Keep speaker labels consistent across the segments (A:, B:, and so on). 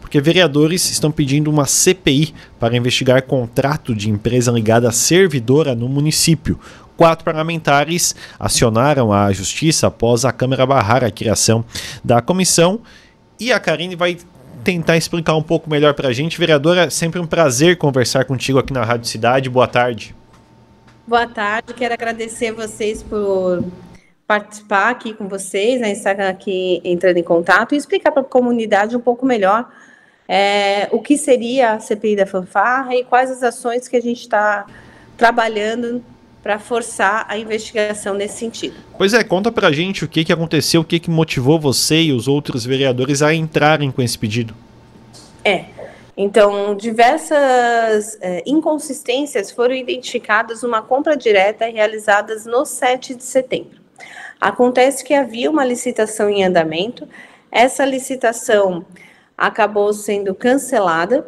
A: porque vereadores estão pedindo uma CPI para investigar contrato de empresa ligada à servidora no município. 4 parlamentares acionaram a Justiça após a Câmara barrar a criação da comissão. E a Karine vai tentar explicar um pouco melhor para a gente. Vereadora, sempre um prazer conversar contigo aqui na Rádio Cidade. Boa tarde.
B: Boa tarde, quero agradecer vocês por participar aqui com vocês, né, estar aqui entrando em contato e explicar para a comunidade um pouco melhor o que seria a CPI da fanfarra e quais as ações que a gente está trabalhando para forçar a investigação nesse sentido.
A: Pois é, conta pra gente o que aconteceu, o que motivou você e os outros vereadores a entrarem com esse pedido.
B: Então, diversas inconsistências foram identificadas numa compra direta realizada no 7 de setembro. Acontece que havia uma licitação em andamento, essa licitação acabou sendo cancelada,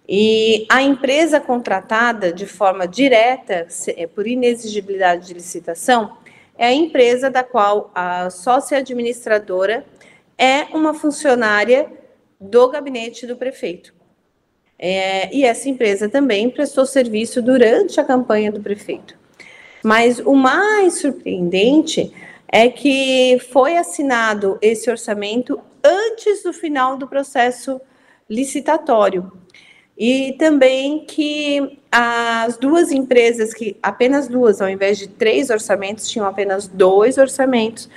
B: e a empresa contratada de forma direta, por inexigibilidade de licitação, é a empresa da qual a sócia administradora é uma funcionária do gabinete do prefeito. E essa empresa também prestou serviço durante a campanha do prefeito. Mas o mais surpreendente é que foi assinado esse orçamento antes do final do processo licitatório. E também que as duas empresas, que apenas duas, ao invés de 3 orçamentos, tinham apenas 2 orçamentos,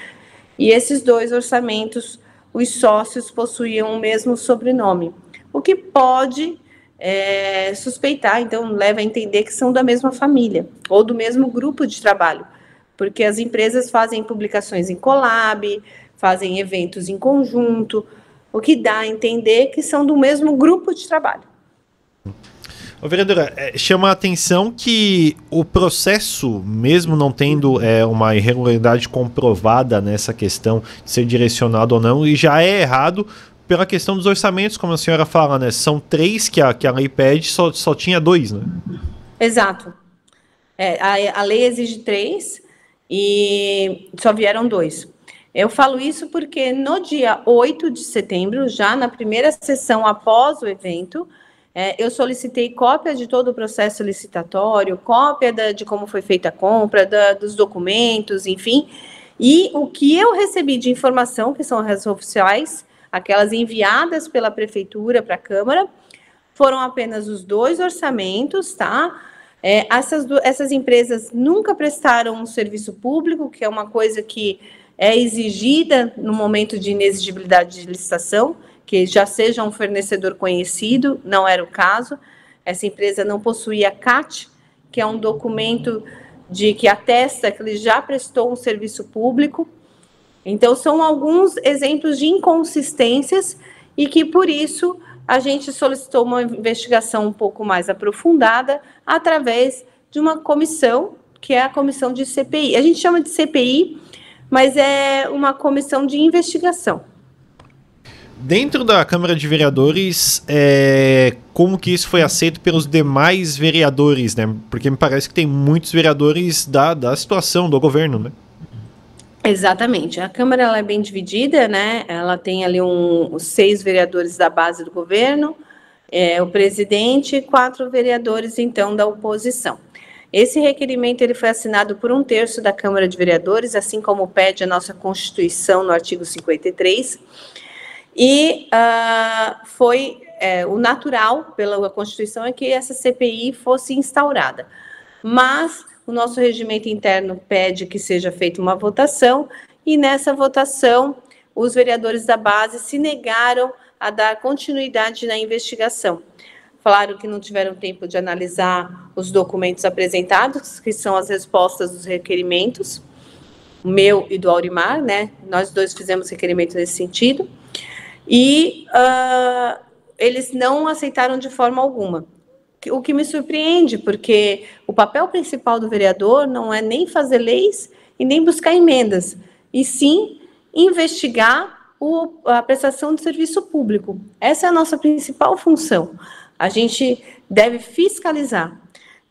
B: e esses 2 orçamentos, os sócios possuíam o mesmo sobrenome, o que pode suspeitar, então leva a entender que são da mesma família, ou do mesmo grupo de trabalho, porque as empresas fazem publicações em collab, fazem eventos em conjunto, o que dá a entender que são do mesmo grupo de trabalho.
A: Ô, vereadora, chama a atenção que o processo, mesmo não tendo uma irregularidade comprovada nessa questão de ser direcionado ou não, e já é errado pela questão dos orçamentos, como a senhora fala, né? São 3 que a lei pede, só tinha 2, né?
B: Exato. A lei exige 3 e só vieram 2. Eu falo isso porque no dia 8 de setembro, já na primeira sessão após o evento, eu solicitei cópia de todo o processo licitatório, cópia de como foi feita a compra, dos documentos, enfim. E o que eu recebi de informação, que são as oficiais, aquelas enviadas pela prefeitura para a Câmara, foram apenas os 2 orçamentos, tá? Essas empresas nunca prestaram um serviço público, que é uma coisa que é exigida no momento de inexigibilidade de licitação, que já seja um fornecedor conhecido, não era o caso. Essa empresa não possuía CAT, que é um documento que atesta que ele já prestou um serviço público. Então, são alguns exemplos de inconsistências e que, por isso, a gente solicitou uma investigação um pouco mais aprofundada através de uma comissão, que é a comissão de CPI. A gente chama de CPI, mas é uma comissão de investigação.
A: Dentro da Câmara de Vereadores, como que isso foi aceito pelos demais vereadores, né? Porque me parece que tem muitos vereadores da situação, do governo, né?
B: Exatamente. A Câmara ela é bem dividida, né? Ela tem ali 6 vereadores da base do governo, o presidente e 4 vereadores, então, da oposição. Esse requerimento ele foi assinado por 1/3 da Câmara de Vereadores, assim como pede a nossa Constituição no artigo 53, e foi o natural pela Constituição é que essa CPI fosse instaurada. Mas o nosso regimento interno pede que seja feita uma votação, e nessa votação os vereadores da base se negaram a dar continuidade na investigação. Falaram que não tiveram tempo de analisar os documentos apresentados, que são as respostas dos requerimentos, o meu e do Aurimar, né? Nós 2 fizemos requerimento nesse sentido. E eles não aceitaram de forma alguma. O que me surpreende, porque o papel principal do vereador não é nem fazer leis e nem buscar emendas, e sim investigar a prestação de serviço público. Essa é a nossa principal função. A gente deve fiscalizar.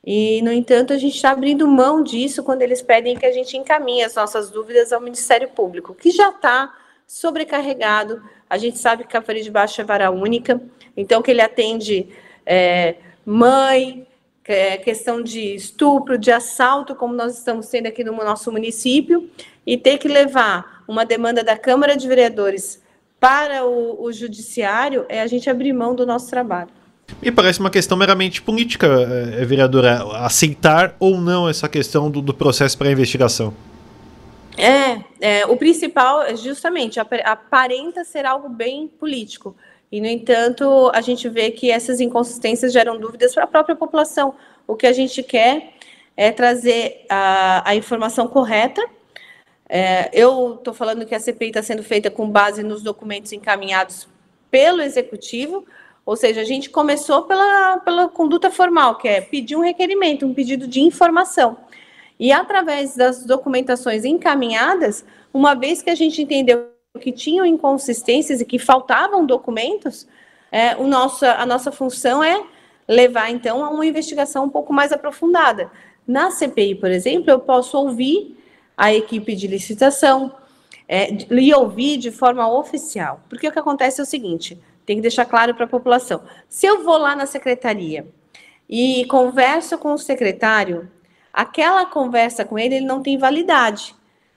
B: E, no entanto, a gente está abrindo mão disso quando eles pedem que a gente encaminhe as nossas dúvidas ao Ministério Público, que já está sobrecarregado. A gente sabe que Capivari de Baixo é vara única, então que ele atende mãe, questão de estupro, de assalto, como nós estamos tendo aqui no nosso município, e ter que levar uma demanda da Câmara de Vereadores para o judiciário é a gente abrir mão do nosso trabalho.
A: Me parece uma questão meramente política, vereadora, aceitar ou não essa questão do processo para investigação.
B: O principal é justamente, aparenta ser algo bem político. E, no entanto, a gente vê que essas inconsistências geram dúvidas para a própria população. O que a gente quer é trazer a informação correta. Eu estou falando que a CPI está sendo feita com base nos documentos encaminhados pelo Executivo, ou seja, a gente começou pela conduta formal, que é pedir um requerimento, um pedido de informação. E, através das documentações encaminhadas, uma vez que a gente entendeu que tinham inconsistências e que faltavam documentos, a nossa função é levar, então, a uma investigação um pouco mais aprofundada. Na CPI, por exemplo, eu posso ouvir a equipe de licitação, e ouvir de forma oficial. Porque o que acontece é o seguinte, tem que deixar claro para a população. Se eu vou lá na secretaria e converso com o secretário, aquela conversa com ele não tem validade.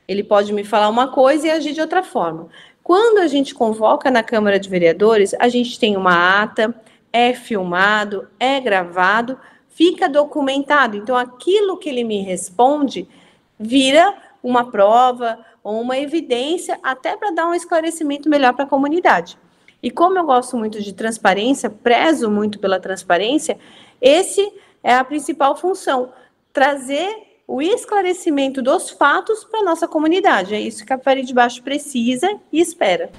B: Ele pode me falar uma coisa e agir de outra forma. Quando a gente convoca na Câmara de Vereadores, a gente tem uma ata, é filmado, é gravado, fica documentado. Então, aquilo que ele me responde vira uma prova ou uma evidência, até para dar um esclarecimento melhor para a comunidade. E como eu gosto muito de transparência, prezo muito pela transparência, esse é a principal função, trazer o esclarecimento dos fatos para a nossa comunidade. É isso que a Capivari de Baixo precisa e espera.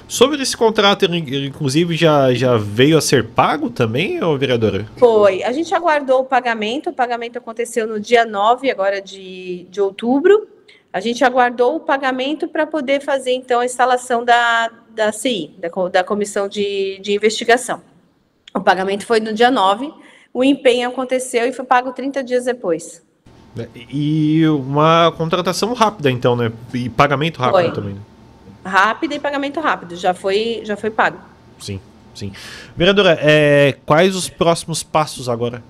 A: Sobre esse contrato, ele inclusive já veio a ser pago também, vereadora?
B: Foi. A gente aguardou o pagamento aconteceu no dia 9 agora de outubro. A gente aguardou o pagamento para poder fazer, então, a instalação da CI, da Comissão de Investigação. O pagamento foi no dia 9, o empenho aconteceu e foi pago 30 dias depois.
A: E uma contratação rápida, então, né? E pagamento rápido
B: foi.
A: Também. Né?
B: Rápido e pagamento rápido, já foi pago.
A: Sim. Vereadora, quais os próximos passos agora?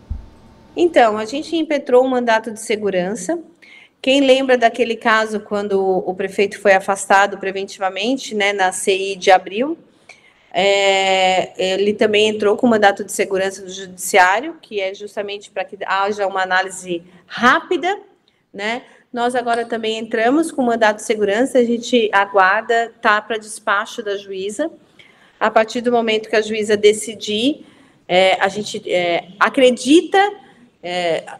B: Então, a gente impetrou um mandato de segurança. Quem lembra daquele caso quando o prefeito foi afastado preventivamente, né, na CI de abril, ele também entrou com mandato de segurança do judiciário, que é justamente para que haja uma análise rápida, né? Nós agora também entramos com mandato de segurança, a gente aguarda, tá para despacho da juíza. A partir do momento que a juíza decidir, a gente acredita,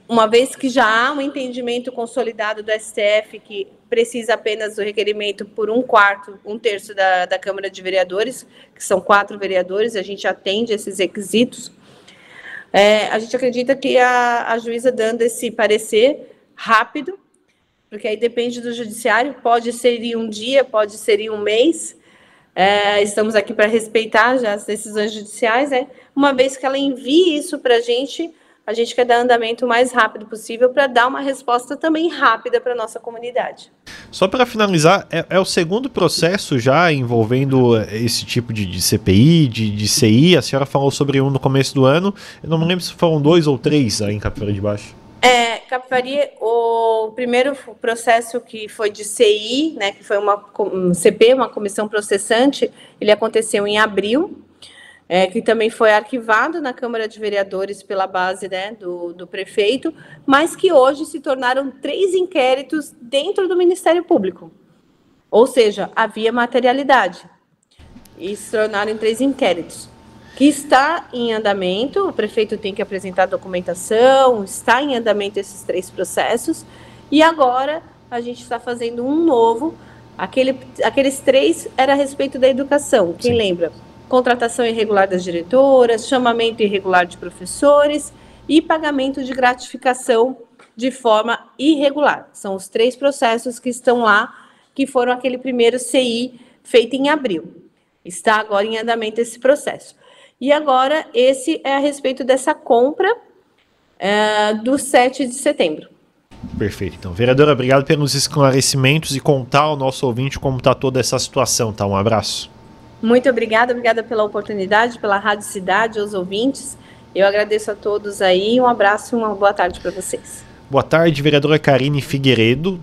B: uma vez que já há um entendimento consolidado do STF que precisa apenas do requerimento por um terço da Câmara de Vereadores, que são 4 vereadores, a gente atende esses requisitos. A gente acredita que a juíza dando esse parecer rápido, porque aí depende do judiciário, pode ser em um dia, pode ser em um mês, estamos aqui para respeitar já as decisões judiciais, uma vez que ela envie isso para a gente quer dar andamento o mais rápido possível para dar uma resposta também rápida para a nossa comunidade.
A: Só para finalizar, é o segundo processo já envolvendo esse tipo de CPI, de CI, a senhora falou sobre um no começo do ano, eu não me lembro se foram 2 ou 3 aí em Capivari de Baixo.
B: Capivari, o primeiro processo que foi de CI, né, que foi um CP, uma comissão processante, ele aconteceu em abril, que também foi arquivado na Câmara de Vereadores pela base, né, do prefeito, mas que hoje se tornaram 3 inquéritos dentro do Ministério Público. Ou seja, havia materialidade. E se tornaram em 3 inquéritos. Que está em andamento, o prefeito tem que apresentar documentação, está em andamento esses 3 processos, e agora a gente está fazendo um novo, aqueles 3 era a respeito da educação, quem lembra? Contratação irregular das diretoras, chamamento irregular de professores e pagamento de gratificação de forma irregular. São os 3 processos que estão lá, que foram aquele primeiro CI feito em abril. Está agora em andamento esse processo. E agora, esse é a respeito dessa compra do 7 de setembro.
A: Perfeito. Então, vereadora, obrigado pelos esclarecimentos e contar ao nosso ouvinte como está toda essa situação, tá? Um abraço.
B: Muito obrigada pela oportunidade, pela Rádio Cidade, aos ouvintes. Eu agradeço a todos aí, um abraço e uma boa tarde para vocês.
A: Boa tarde, vereadora Karine Figueiredo,